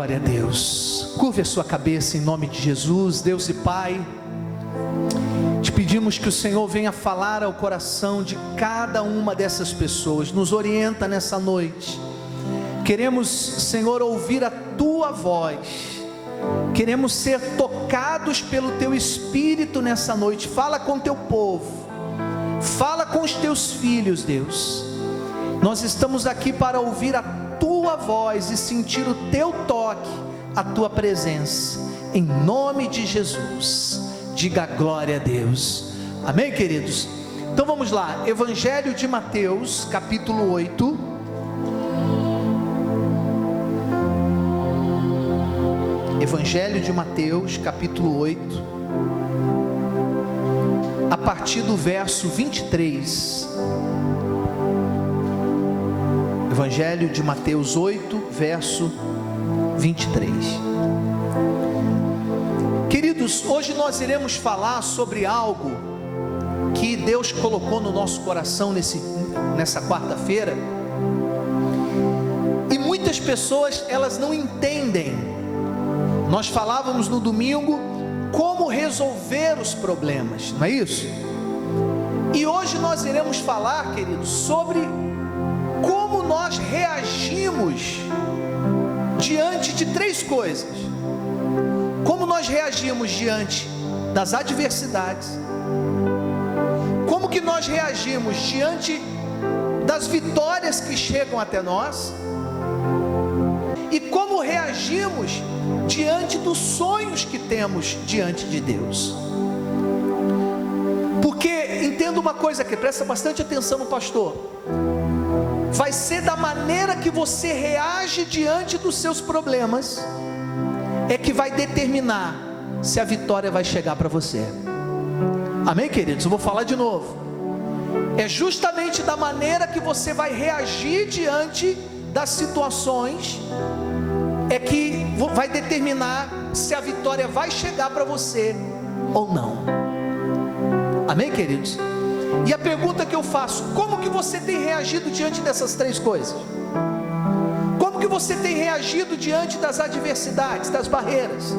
Glória a Deus. Curve a sua cabeça em nome de Jesus. Deus e Pai, te pedimos que o Senhor venha falar ao coração de cada uma dessas pessoas. Nos orienta nessa noite. Queremos, Senhor, ouvir a Tua voz. Queremos ser tocados pelo Teu Espírito nessa noite. Fala com Teu povo. Fala com os Teus filhos, Deus. Nós estamos aqui para ouvir a Tua voz e sentir o Teu toque, a Tua presença. Em nome de Jesus. Diga glória a Deus. Amém, queridos? Então vamos lá. Evangelho de Mateus, capítulo 8. Evangelho de Mateus, capítulo 8, a partir do verso 23. Evangelho de Mateus 8, verso 23. Queridos, hoje nós iremos falar sobre algo que Deus colocou no nosso coração nessa quarta-feira. E muitas pessoas, elas não entendem. Nós falávamos no domingo como resolver os problemas, não é isso? E hoje nós iremos falar, queridos, sobre como nós reagimos diante de três coisas. Como nós reagimos diante das adversidades, como que nós reagimos diante das vitórias que chegam até nós, e como reagimos diante dos sonhos que temos diante de Deus. Porque entenda uma coisa aqui, presta bastante atenção no pastor. Vai ser da maneira que você reage diante dos seus problemas é que vai determinar se a vitória vai chegar para você. Amém, queridos? Eu vou falar de novo. É justamente da maneira que você vai reagir diante das situações é que vai determinar se a vitória vai chegar para você ou não. Amém, queridos? E a pergunta que eu faço: como que você tem reagido diante dessas três coisas? Como que você tem reagido diante das adversidades, das barreiras?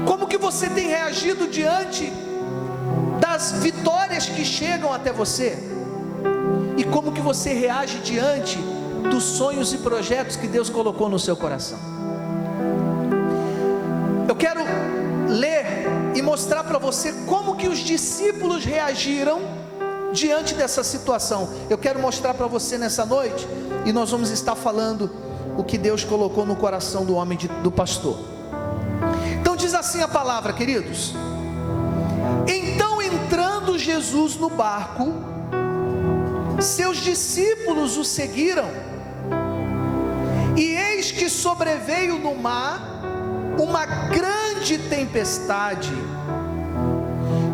Como que você tem reagido diante das vitórias que chegam até você? E como que você reage diante dos sonhos e projetos que Deus colocou no seu coração? Eu quero ler e mostrar para você como que os discípulos reagiram diante dessa situação. Eu quero mostrar para você nessa noite, e nós vamos estar falando o que Deus colocou no coração do homem do pastor. Então diz assim a palavra, queridos: então, entrando Jesus no barco, seus discípulos o seguiram, e eis que sobreveio no mar uma grande tempestade,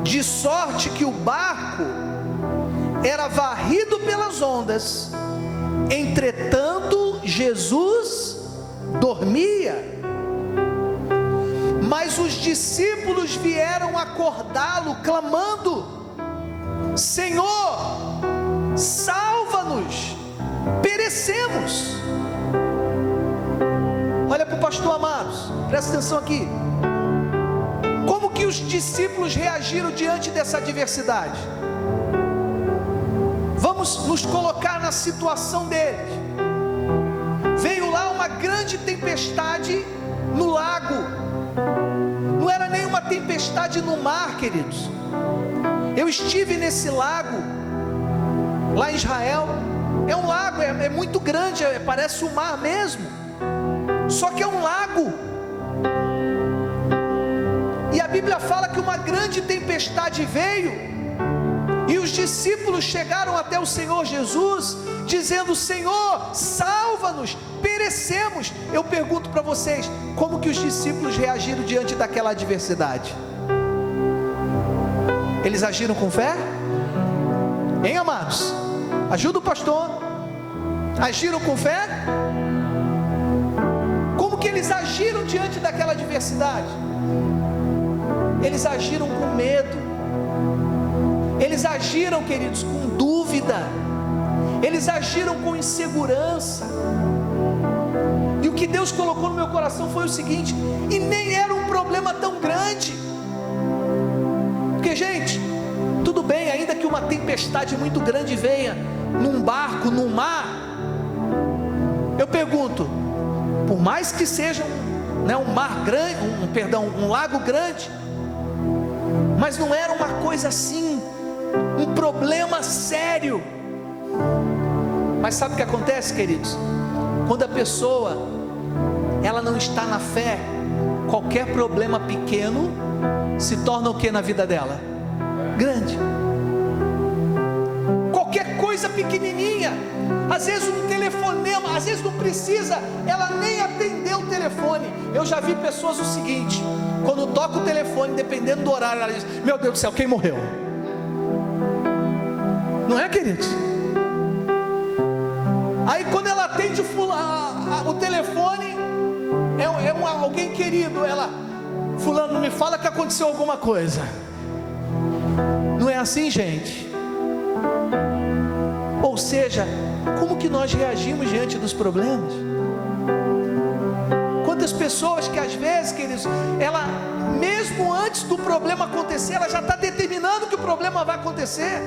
de sorte que o barco era varrido pelas ondas. Entretanto, Jesus dormia. Mas os discípulos vieram acordá-lo, clamando: Senhor, salva-nos, perecemos. Olha para o pastor, amados, presta atenção aqui. Como que os discípulos reagiram diante dessa adversidade? Vamos nos colocar na situação deles. Veio lá uma grande tempestade no lago. Não era nenhuma tempestade no mar, queridos. Eu estive nesse lago lá em Israel. É um lago, é muito grande, parece o mar mesmo, só que é um lago. E a Bíblia fala que uma grande tempestade veio, e os discípulos chegaram até o Senhor Jesus, dizendo: Senhor, salva-nos, perecemos. Eu pergunto para vocês, como que os discípulos reagiram diante daquela adversidade? Eles agiram com fé? Hein, amados? Ajuda o pastor. Agiram com fé? Como que eles agiram diante daquela adversidade? Eles agiram com medo. Eles agiram, queridos, com dúvida. Eles agiram com insegurança. E o o que Deus colocou no meu coração foi o seguinte: e nem era um problema tão grande. Porque, gente, tudo bem, ainda que uma tempestade muito grande venha num barco, num mar, eu pergunto, por mais que seja um mar grande, um lago grande, mas não era uma coisa assim, um problema sério. Mas sabe o que acontece, queridos? Quando a pessoa ela não está na fé, qualquer problema pequeno se torna o que na vida dela? Grande. Qualquer coisa pequenininha, às vezes um telefonema, às vezes não precisa ela nem atender o telefone. Eu já vi pessoas o seguinte: quando toca o telefone, dependendo do horário, ela diz: meu Deus do céu, quem morreu? Não é, queridos? Aí quando ela atende o telefone, alguém querido, ela: fulano, me fala que aconteceu alguma coisa. Não é assim, gente? Ou seja, como que nós reagimos diante dos problemas? Quantas pessoas que às vezes, queridos, ela mesmo antes do problema acontecer, ela já está determinando que o problema vai acontecer.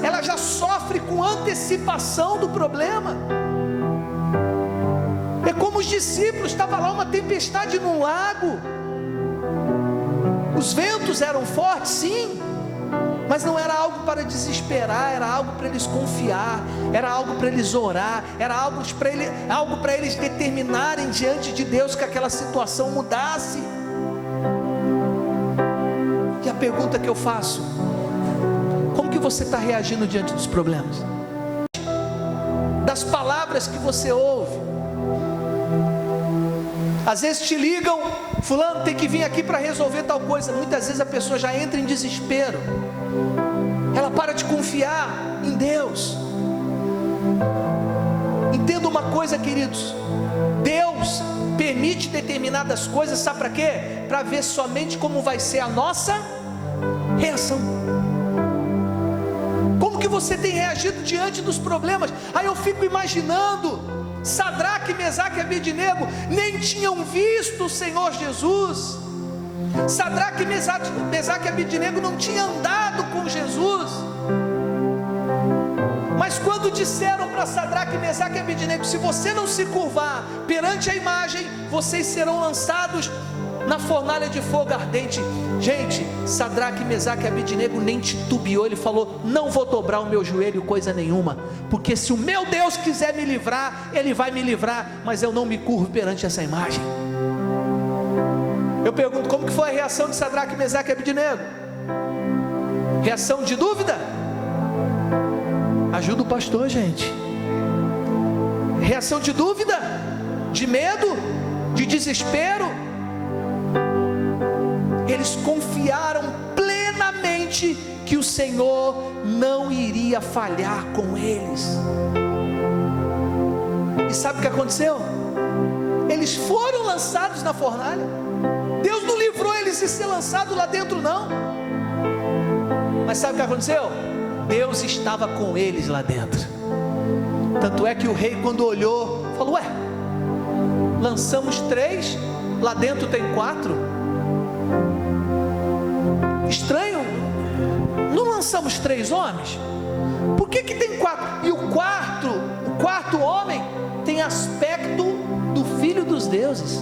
Ela já sofre com antecipação do problema. É como os discípulos, estava lá uma tempestade num lago, os ventos eram fortes, sim, mas não era algo para desesperar, era algo para eles confiar, era algo para eles orar, era algo para eles determinarem diante de Deus que aquela situação mudasse. E a pergunta que eu faço: como que você está reagindo diante dos problemas? Das palavras que você ouve. Às vezes te ligam: fulano, tem que vir aqui para resolver tal coisa. Muitas vezes a pessoa já entra em desespero, ela para de confiar em Deus. Entenda uma coisa, queridos: Deus permite determinadas coisas, sabe para quê? Para ver somente como vai ser a nossa reação. Como que você tem reagido diante dos problemas? Aí eu fico imaginando, Sadraque, Mesaque e Abednego nem tinham visto o Senhor Jesus. Sadraque, Mesaque e Abednego não tinham andado com Jesus. Mas quando disseram para Sadraque, Mesaque e Abednego: se você não se curvar perante a imagem, vocês serão lançados na fornalha de fogo ardente. Gente, Sadraque, Mesaque e Abednego nem titubeou. Ele falou: não vou dobrar o meu joelho coisa nenhuma, porque se o meu Deus quiser me livrar, Ele vai me livrar, mas eu não me curvo perante essa imagem. Eu pergunto, como que foi a reação de Sadraque, Mesaque e Abednego? Reação de dúvida? Ajuda o pastor, gente. Reação de dúvida? De medo? De desespero? Eles confiaram plenamente que o Senhor não iria falhar com eles. E sabe o que aconteceu? Eles foram lançados na fornalha. Deus não livrou eles de ser lançados lá dentro, não. Mas sabe o que aconteceu? Deus estava com eles lá dentro. Tanto é que o rei, quando olhou, falou: ué, lançamos 3, lá dentro tem 4. Estranho, não lançamos 3 homens? Por que tem 4? E o quarto homem tem aspecto do Filho dos deuses.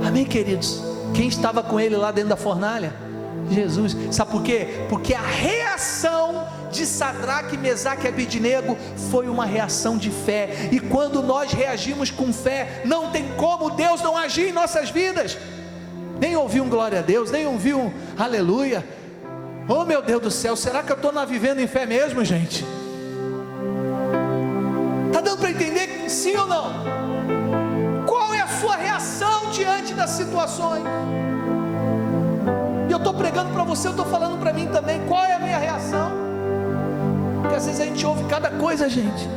Amém, queridos? Quem estava com ele lá dentro da fornalha? Jesus. Sabe por quê? Porque a reação de Sadraque, Mesaque e Abednego foi uma reação de fé. E quando nós reagimos com fé, não tem como Deus não agir em nossas vidas. Nem ouvi um glória a Deus, nem ouvi um aleluia. Oh meu Deus do céu, será que eu estou vivendo em fé mesmo, gente? Está dando para entender sim ou não? Qual é a sua reação diante das situações? E eu estou pregando para você, eu estou falando para mim também. Qual é a minha reação? Porque às vezes a gente ouve cada coisa, gente.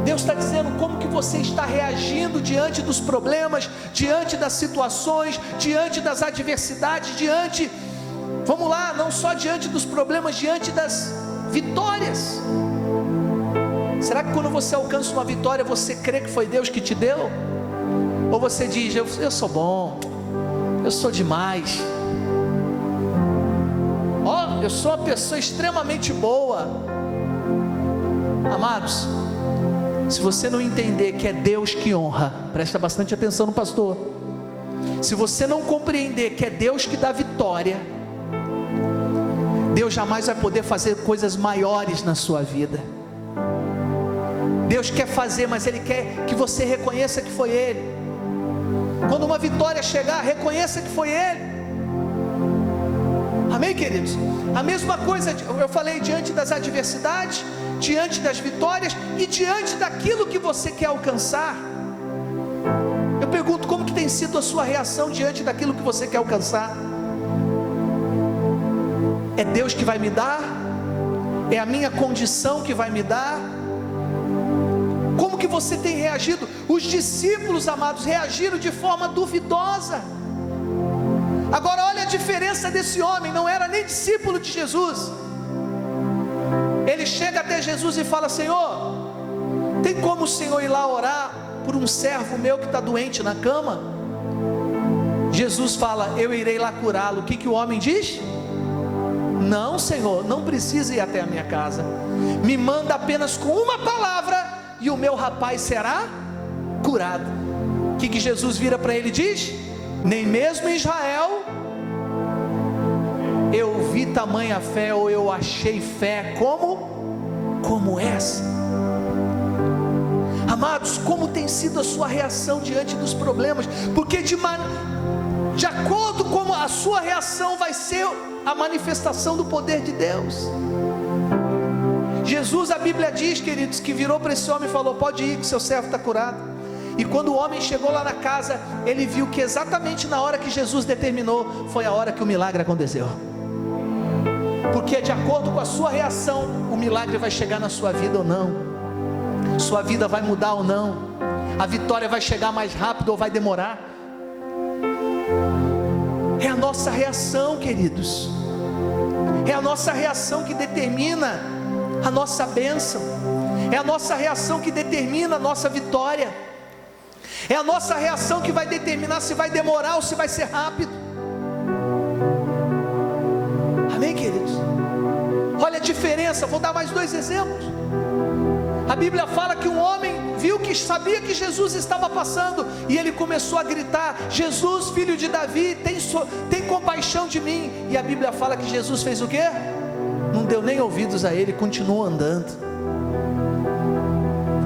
Deus está dizendo como que você está reagindo diante dos problemas, diante das situações, diante das adversidades, vamos lá, não só diante dos problemas, diante das vitórias. Será que quando você alcança uma vitória, você crê que foi Deus que te deu? Ou você diz, eu sou bom, eu sou demais, eu sou uma pessoa extremamente boa. Amados, se você não entender que é Deus que honra, presta bastante atenção no pastor. Se você não compreender que é Deus que dá vitória, Deus jamais vai poder fazer coisas maiores na sua vida. Deus quer fazer, mas Ele quer que você reconheça que foi Ele. Quando uma vitória chegar, reconheça que foi Ele. Amém, queridos? A mesma coisa, eu falei, diante das adversidades, diante das vitórias e diante daquilo que você quer alcançar. Eu pergunto, como que tem sido a sua reação diante daquilo que você quer alcançar? É Deus que vai me dar? É a minha condição que vai me dar? Como que você tem reagido? Os discípulos, amados, reagiram de forma duvidosa. Agora olha a diferença desse homem, não era nem discípulo de Jesus. Ele chega até Jesus e fala, Senhor, tem como o Senhor ir lá orar por um servo meu que está doente na cama? Jesus fala, eu irei lá curá-lo. O que o homem diz? Não, Senhor, não precisa ir até a minha casa, me manda apenas com uma palavra e o meu rapaz será curado. O que Jesus vira para ele e diz? Nem mesmo em Israel eu vi tamanha fé, ou eu achei fé como essa. Amados, como tem sido a sua reação diante dos problemas? Porque de acordo com a sua reação vai ser a manifestação do poder de Deus. Jesus, a Bíblia diz, queridos, que virou para esse homem e falou, pode ir que seu servo está curado. E quando o homem chegou lá na casa, ele viu que exatamente na hora que Jesus determinou, foi a hora que o milagre aconteceu. Porque de acordo com a sua reação, o milagre vai chegar na sua vida ou não, sua vida vai mudar ou não, a vitória vai chegar mais rápido ou vai demorar. É a nossa reação, queridos, é a nossa reação que determina a nossa bênção, é a nossa reação que determina a nossa vitória, é a nossa reação que vai determinar se vai demorar ou se vai ser rápido. Amém, queridos? Olha a diferença, vou dar mais 2 exemplos. A Bíblia fala que um homem viu que sabia que Jesus estava passando, e ele começou a gritar, Jesus, filho de Davi, tem compaixão de mim. E a Bíblia fala que Jesus fez o quê? Não deu nem ouvidos a ele, continuou andando.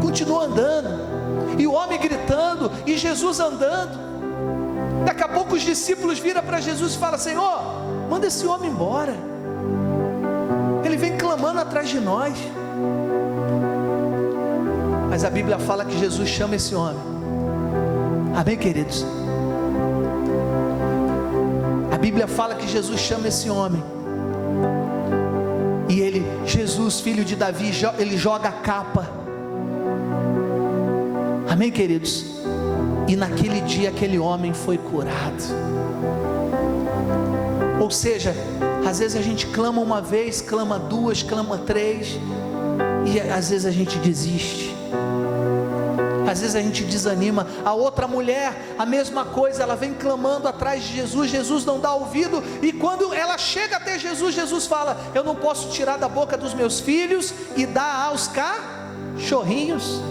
Continuou andando. E o homem gritando, e Jesus andando. Daqui a pouco os discípulos viram para Jesus e falam, Senhor, manda esse homem embora, ele vem clamando atrás de nós. Mas a Bíblia fala que Jesus chama esse homem. Amém, queridos? A Bíblia fala que Jesus chama esse homem, e ele, Jesus, filho de Davi, ele joga a capa. Amém, queridos? E naquele dia aquele homem foi curado. Ou seja, às vezes a gente clama uma vez, clama 2, clama 3, e às vezes a gente desiste, às vezes a gente desanima. A outra mulher, a mesma coisa, ela vem clamando atrás de Jesus, Jesus não dá ouvido, e quando ela chega até Jesus, Jesus fala, eu não posso tirar da boca dos meus filhos e dar aos cachorrinhos.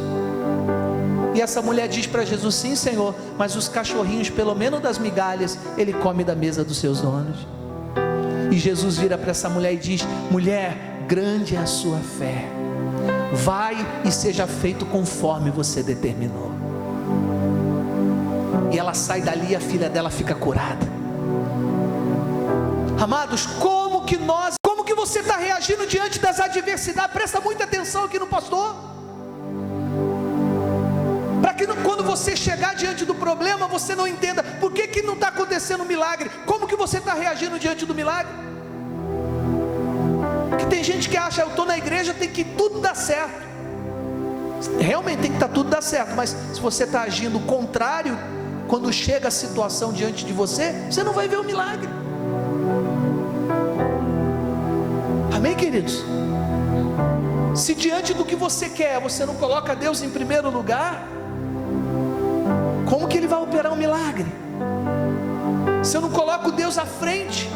E essa mulher diz para Jesus, sim, Senhor, mas os cachorrinhos, pelo menos das migalhas, ele come da mesa dos seus donos. E Jesus vira para essa mulher e diz, mulher, grande é a sua fé, vai e seja feito conforme você determinou. E ela sai dali e a filha dela fica curada. Amados, como que você está reagindo diante das adversidades? Presta muita atenção aqui no pastor, para que quando você chegar diante do problema, você não entenda, por que não está acontecendo um milagre? Como que você está reagindo diante do milagre? Porque tem gente que acha, eu estou na igreja, tem que tudo dar certo. Realmente tem que estar tudo dar certo, mas se você está agindo contrário, quando chega a situação diante de você, você não vai ver o milagre. Amém, queridos? Se diante do que você quer, você não coloca Deus em primeiro lugar, como que Ele vai operar um milagre? Se eu não coloco Deus à frente,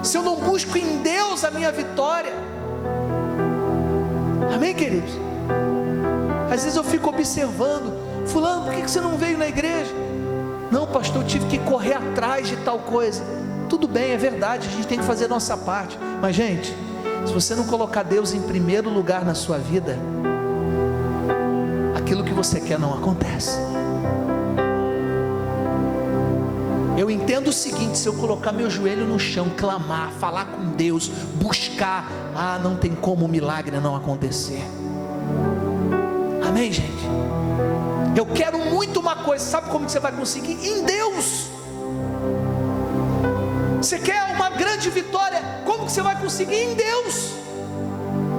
se eu não busco em Deus a minha vitória, amém, queridos? Às vezes eu fico observando, fulano, por que você não veio na igreja? Não, pastor, eu tive que correr atrás de tal coisa. Tudo bem, é verdade, a gente tem que fazer a nossa parte, mas gente, se você não colocar Deus em primeiro lugar na sua vida, aquilo que você quer não acontece. Eu entendo o seguinte: se eu colocar meu joelho no chão, clamar, falar com Deus, buscar, não tem como o milagre não acontecer. Amém, gente? Eu quero muito uma coisa, sabe como que você vai conseguir? Em Deus. Você quer uma grande vitória, como que você vai conseguir? Em Deus.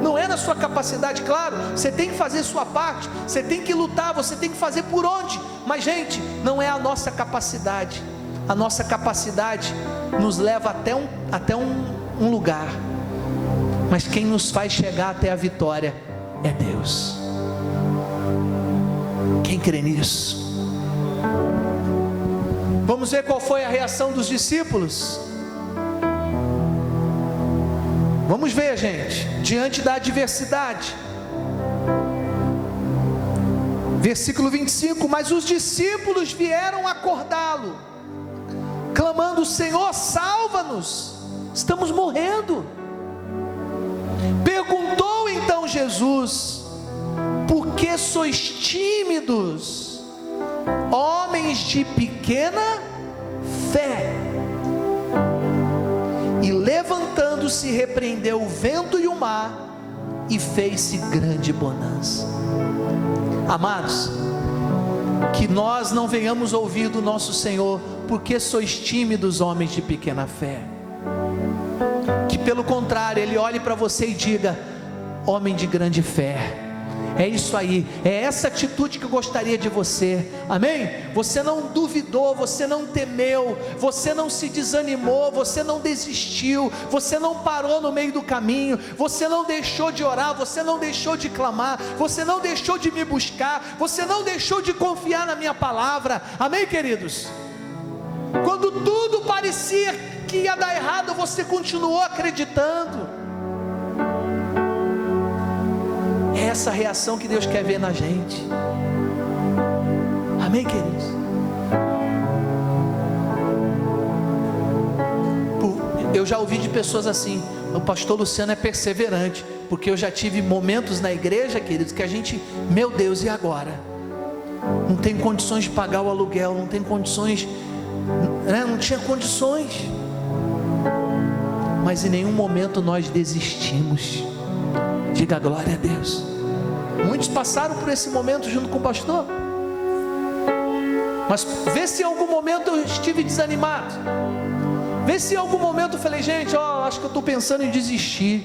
Não é na sua capacidade, claro, você tem que fazer sua parte, você tem que lutar, você tem que fazer por onde, mas gente, não é a nossa capacidade. A nossa capacidade nos leva até um lugar, mas quem nos faz chegar até a vitória é Deus. Quem crê nisso? Vamos ver qual foi a reação dos discípulos. Vamos ver, gente, diante da adversidade. Versículo 25: mas os discípulos vieram acordá-lo, clamando: Senhor, salva-nos, estamos morrendo. Perguntou então Jesus: por que sois tímidos, homens de pequena fé? E levantando-se, repreendeu o vento e o mar, e fez-se grande bonança. Amados, que nós não venhamos ouvir do nosso Senhor: por que sois tímidos, homens de pequena fé? Que pelo contrário, Ele olhe para você e diga: homem de grande fé. É isso aí, é essa atitude que eu gostaria de você, amém? Você não duvidou, você não temeu, você não se desanimou, você não desistiu, você não parou no meio do caminho, você não deixou de orar, você não deixou de clamar, você não deixou de me buscar, você não deixou de confiar na minha palavra, amém, queridos? Quando tudo parecia que ia dar errado, você continuou acreditando. É essa reação que Deus quer ver na gente. Amém, queridos? Eu já ouvi de pessoas assim: o pastor Luciano é perseverante, porque eu já tive momentos na igreja, queridos, que a gente, meu Deus, e agora? Não tem condições de pagar o aluguel, não tem condições, né? Não tinha condições, mas em nenhum momento nós desistimos. Diga glória a Deus. Muitos passaram por esse momento junto com o pastor, mas vê se em algum momento eu estive desanimado, vê se em algum momento eu falei: gente, acho que eu estou pensando em desistir.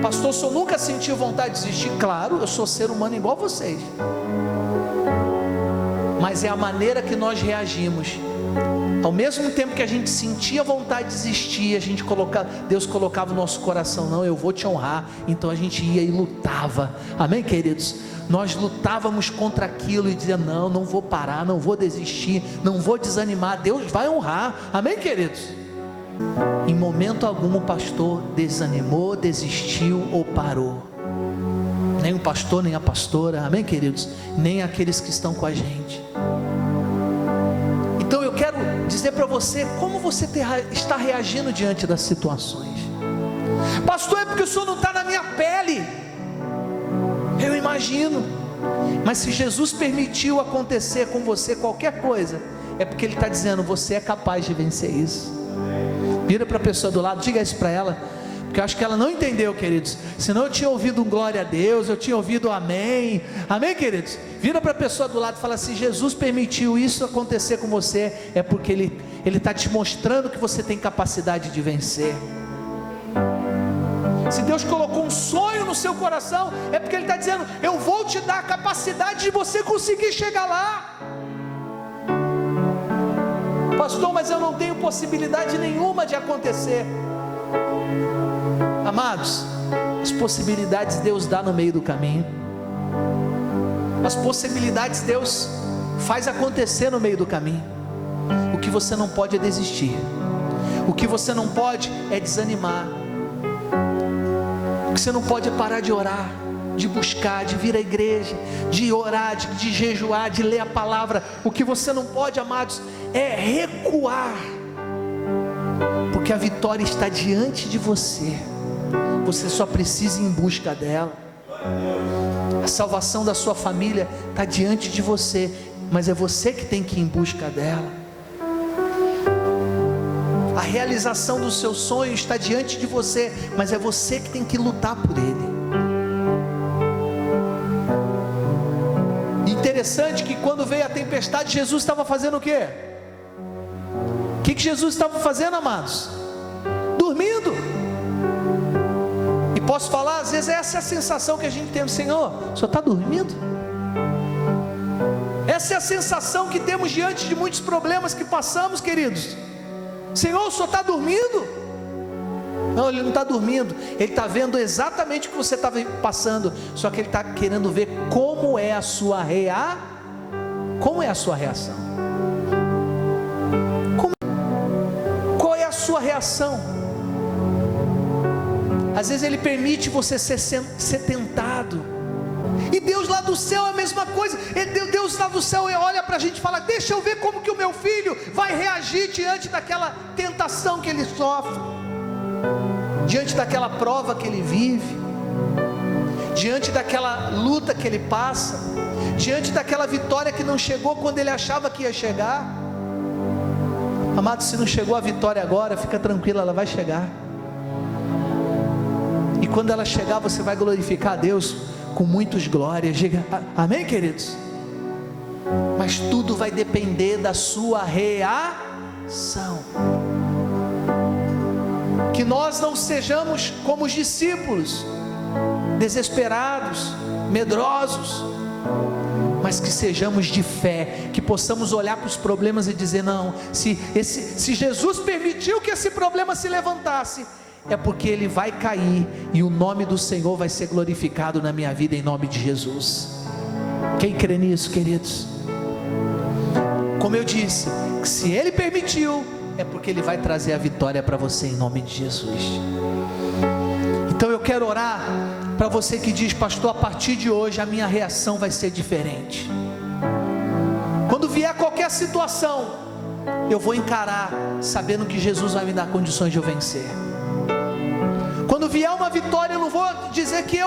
Pastor, o senhor nunca sentiu vontade de desistir? Claro, eu sou ser humano igual vocês, mas é a maneira que nós reagimos. Ao mesmo tempo que a gente sentia vontade de desistir, Deus colocava no nosso coração: não, eu vou te honrar. Então a gente ia e lutava, amém, queridos? Nós lutávamos contra aquilo e dizia: não vou parar, não vou desistir, não vou desanimar, Deus vai honrar, amém, queridos? Em momento algum o pastor desanimou, desistiu ou parou. Nem o pastor, nem a pastora, amém, queridos? Nem aqueles que estão com a gente. Então eu quero dizer para você como você está reagindo diante das situações. Pastor, é porque o senhor não está na minha pele. Eu imagino, mas se Jesus permitiu acontecer com você qualquer coisa, é porque Ele está dizendo: você é capaz de vencer isso. Vira para a pessoa do lado, diga isso para ela, porque eu acho que ela não entendeu, queridos. Senão eu tinha ouvido um glória a Deus, eu tinha ouvido amém, amém, queridos? Vira para a pessoa do lado e fala: se Jesus permitiu isso acontecer com você, é porque Ele está te mostrando que você tem capacidade de vencer. Se Deus colocou um sonho no seu coração, é porque Ele está dizendo: eu vou te dar a capacidade de você conseguir chegar lá. Pastor, mas eu não tenho possibilidade nenhuma de acontecer. Amados, as possibilidades Deus dá no meio do caminho. As possibilidades Deus faz acontecer no meio do caminho. O que você não pode é desistir. O que você não pode é desanimar. O que você não pode é parar de orar, de buscar, de vir à igreja, de orar, de jejuar, de ler a palavra. O que você não pode, amados, é recuar, porque a vitória está diante de você. Você só precisa ir em busca dela. A salvação da sua família está diante de você, mas é você que tem que ir em busca dela. A realização dos seus sonhos está diante de você, mas é você que tem que lutar por ele. Interessante que quando veio a tempestade, Jesus estava fazendo o quê? O que Jesus estava fazendo, amados? Dormindo. E posso falar, às vezes essa é a sensação que a gente tem do Senhor: o Senhor está dormindo? Essa é a sensação que temos diante de muitos problemas que passamos, queridos. Senhor, o Senhor está dormindo? Não, Ele não está dormindo. Ele está vendo exatamente o que você estava passando. Só que Ele está querendo ver como é a sua como é a sua reação. Qual é a sua reação? Às vezes Ele permite você ser tentado. E Deus lá do céu é a mesma coisa. Deus lá do céu olha para a gente e fala: deixa eu ver como que o meu filho vai reagir diante daquela tentação que ele sofre, diante daquela prova que ele vive, diante daquela luta que ele passa, diante daquela vitória que não chegou quando ele achava que ia chegar. Amado, se não chegou a vitória agora, fica tranquilo, ela vai chegar. E quando ela chegar, você vai glorificar a Deus com muitas glórias. Diga amém, queridos? Mas tudo vai depender da sua reação. Que nós não sejamos como os discípulos, desesperados, medrosos, mas que sejamos de fé, que possamos olhar para os problemas e dizer: não, se Jesus permitiu que esse problema se levantasse, é porque ele vai cair e o nome do Senhor vai ser glorificado na minha vida, em nome de Jesus. Quem crê nisso, queridos? Como eu disse, se ele permitiu, é porque ele vai trazer a vitória para você, em nome de Jesus. Então eu quero orar para você que diz: pastor, a partir de hoje a minha reação vai ser diferente. Quando vier qualquer situação, eu vou encarar sabendo que Jesus vai me dar condições de eu vencer. Quando vier uma vitória, eu não vou dizer que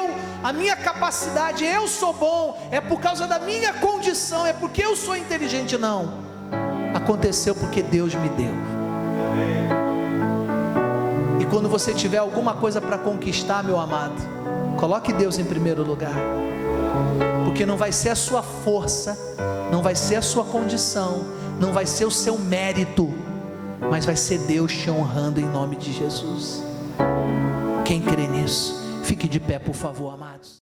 a minha capacidade, eu sou bom, é por causa da minha condição, é porque eu sou inteligente. Não, aconteceu porque Deus me deu. E quando você tiver alguma coisa para conquistar, meu amado, coloque Deus em primeiro lugar, porque não vai ser a sua força, não vai ser a sua condição, não vai ser o seu mérito, mas vai ser Deus te honrando, em nome de Jesus. Quem crê nisso, fique de pé, por favor, amados.